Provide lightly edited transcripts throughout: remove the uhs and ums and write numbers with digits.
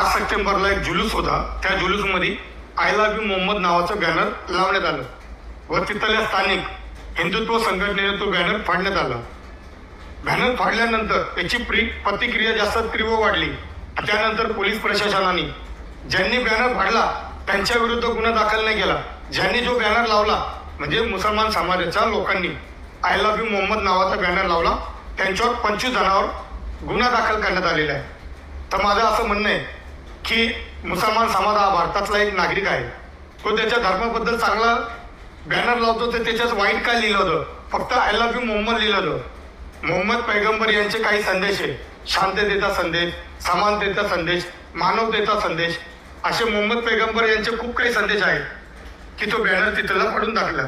सप्टेंबरला एक जुलूस होता. त्या जुलूसमध्ये आय लव्ह यू मोहम्मद नावाचं बॅनर लावण्यात आलं व तिथल्या स्थानिक हिंदुत्व संघटनेने तो बॅनर फाडण्यात आला. बॅनर फाडल्यानंतर याची प्रतिक्रिया जास्त तीव्र वाढली. त्यानंतर पोलीस प्रशासनाने ज्यांनी बॅनर फाडला त्यांच्या विरुद्ध गुन्हा दाखल नाही केला. ज्यांनी जो बॅनर लावला म्हणजे मुसलमान समाजाच्या लोकांनी आय लव्ह यू मोहम्मद नावाचा बॅनर लावला, त्यांच्यावर 25 जणांवर गुन्हा दाखल करण्यात आलेला आहे. तर माझं असं म्हणणं आहे की मुसलमान समाज हा भारतातला एक नागरिक आहे. तो त्याच्या धर्माबद्दल चांगला बॅनर लावतो, तर त्याच्यात वाईट काय लिहिलं होतं? फक्त आय लव्ह यू मोहम्मद लिहिलं होतं. मोहम्मद पैगंबर यांचे काही संदेश आहे, शांततेचा संदेश, समानतेचा संदेश, मानवतेचा संदेश, असे मोहम्मद पैगंबर यांचे खूप काही संदेश आहेत की तो बॅनर तिथला फाडून टाकला.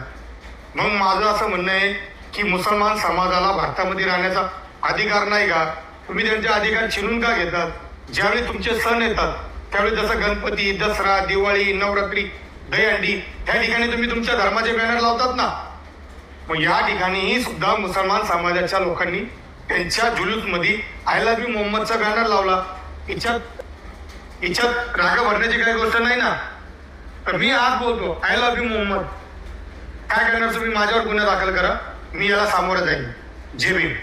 मग माझं असं म्हणणं आहे की मुसलमान समाजाला भारतामध्ये राहण्याचा अधिकार नाही का? तुम्ही त्यांचे अधिकार छिनून का घेतात? ज्यावेळी तुमचे सण येतात त्यावेळी जसं गणपती, दसरा, दिवाळी, नवरात्री, दहीहंडी त्या ठिकाणी तुम्ही तुमच्या धर्माचे बॅनर लावतात ना. मग या ठिकाणीही सुद्धा मुसलमान समाजाच्या लोकांनी त्यांच्या जुलूसमध्ये आय लव्ह यू मोहम्मदचा बॅनर लावला. हिच्यात राग भरण्याची काही गोष्ट नाही ना. तर मी आज बोलतो आय लव्ह यू मोहम्मद. काय करणार तुम्ही? माझ्यावर गुन्हा दाखल करा, मी याला सामोरं जाईन. जय भीम.